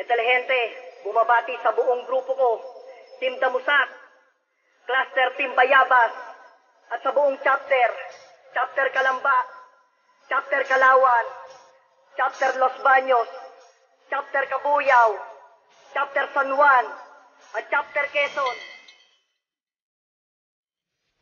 Intelihente, bumabati sa buong grupo ko, Team Damusak, Cluster Team Bayabas, at sa buong chapter, Chapter Calamba, Chapter Kalawan, Chapter Los Baños, Chapter Cabuyao, Chapter San Juan, at Chapter Quezon.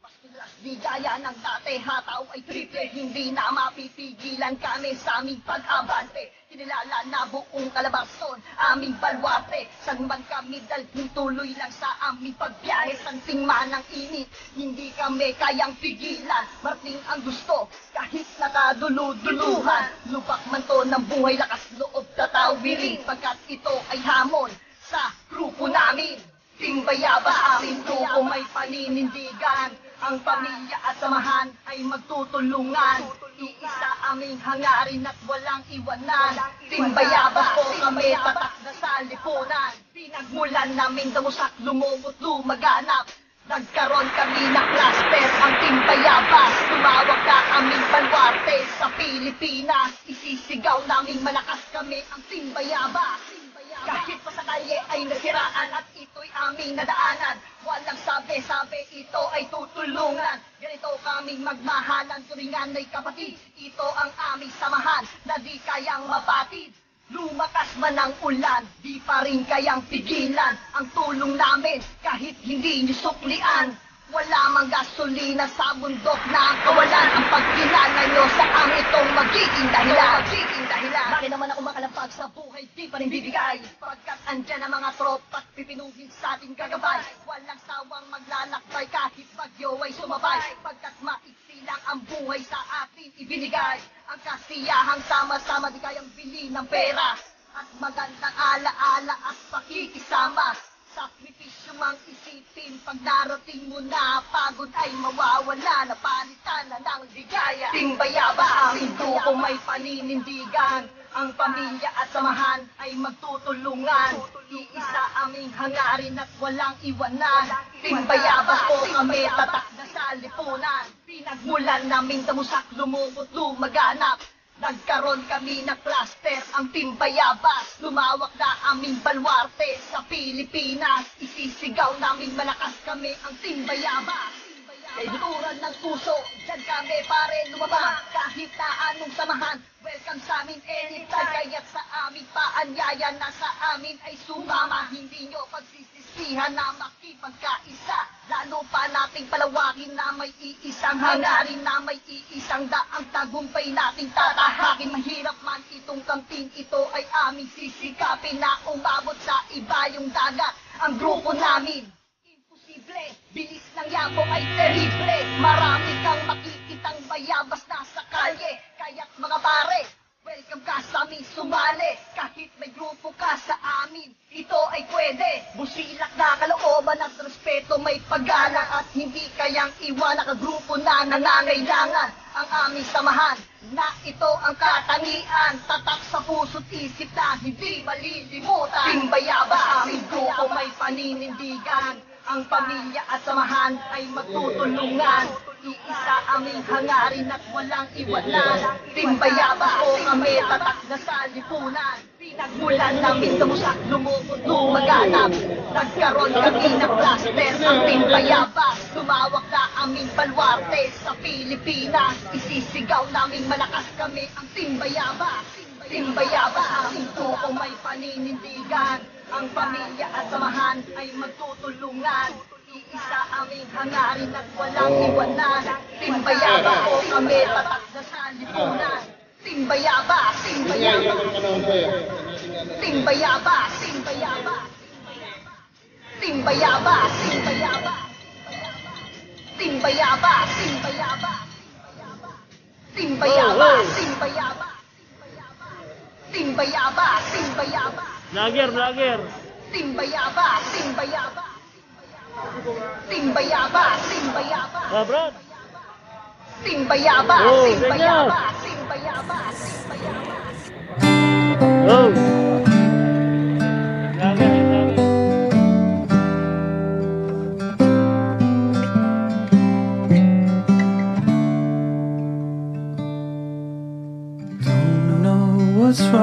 Mas di gaya ng dati, hataw ay triple, hindi na mapipigilan kami sa aming pag-abante. Kinilala na buong Calabarzon, aming baluarte. San man kami dalhin, tuloy lang sa aming pagbiyahe. Sansing man ang init, hindi kami kayang pigilan. Marating ang gusto, kahit nakaduluduluhan. Lubak man to ng buhay, lakas loob tatawirin. Pagkat ito ay hamon sa grupo namin. Team Bayabas, aming grupo may paninindigan. Ang pamilya at samahan ay magtutulungan. Iisa aming hangarin at walang iwanan. Team Bayabas po kami, tatak na sa lipunan. Pinagmulan namin Damusak, lumubot, lumaganap. Nagkaroon kami ng cluster, ang Team Bayabas. Tumawag na aming baluarte sa Pilipinas. Isisigaw naming malakas kami, ang Team Bayabas. Kahit pa sa kalye ay nasiraan at ito'y aming nadaanan. Walang sabi-sabi, ito ay tutulungan. Ganito kaming magmahalan, turingan ay kapatid. Ito ang aming samahan na di kayang mapatid. Lumakas man ang ulan, di pa rin kayang pigilan. Ang tulong namin kahit hindi niyo suklian. Wala mang gasolina sa bundok na kawalan. Ang pagkilala nyo sa amin itong magiging dahilan. Bakit naman ako makalampag sa buhay, di pa rin bibigay. Pagkat andyan ang mga tropa't pipinugin sa ating gagabay. Walang sawang maglalakbay kahit bagyo ay sumabay. Pagkat maiksi lang ang buhay sa atin ibinigay. Ang kasiyahang sama-sama di kayang bili ng pera. At magandang ala-ala at pakikisama. Sakripisyo mang isipin, pag narating mo na pagod ay mawawala, napalitan na ng ligaya. Team Bayabas, aming grupo may paninindigan. Ang pamilya at samahan ay magtutulungan. Iisa aming hangarin at walang iwanan. Team Bayabas po kami, tatak na sa lipunan. Pinagmulan namin Damusak, lumubot, lumaganap. Nagkaroon kami ng cluster, ang Team Bayabas. Lumawak na aming baluarte sa Pilipinas. Isisigaw namin malakas kami, ang Team Bayabas. Kay duturan ng puso, dyan kami pare lumabas. Kahit na anong samahan, welcome sa amin anytime. Kaya't sa aming paanyaya na sa amin ay sumama. Hindi nyo pagsisisihan na makipagkaisa. Lalo pa nating palawakin na may iisang hangarin, na may iisang daang tagumpay nating tatahakin. Mahirap man itong kamping, ito ay aming sisikapin na umabot sa iba yung dagat. Ang grupo namin bilis ng yabo ay terrible. Marami kang makikitang bayabas na sa kalye. Kaya't mga pare, welcome ka sa amin sumali. Kahit may grupo ka sa amin, ito ay pwede. Busilak na kalooban at respeto, may paggalang at hindi kayang iwanan ang grupo na nangangailangan. Ang aming samahan na ito ang katangian, tatak sa puso't isip na hindi malilimutan. Team Bayabas, aming grupo may paninindigan. Ang pamilya at samahan ay magtutulungan. Iisa aming hangarin at walang iwanan. Team Bayabas po kami, tatak na sa lipunan. Pinagmulan namin Damusak, lumubot, lumaganap. Nagkaroon kami ng cluster, ang Team Bayabas. Lumawak na aming baluarte sa Pilipinas. Isisigaw naming malakas kami, ang Team Bayabas. Team Bayabas, aming grupo may paninindigan. Ang pamilya at samahan ay magtutulungan. Iisa aming hangarin at walang iwanan. Team Bayabas po kami, tatak na sa lipunan. Team Bayabas, Team Bayabas. Team Bayabas, Team Bayabas. Team Bayabas, Team Bayabas. Team Bayabas, Team Bayabas. Team Bayabas, Team Bayabas. Team Bayabas, Team Bayabas. Vlogger. Team Bayabas, Team Bayabas. Team Bayabas, Team Bayabas. Bro. Team Bayabas, Oh, Team ganyan. Bayabas, Team Bayabas, Team Bayabas. Oh. Don't know what's wrong.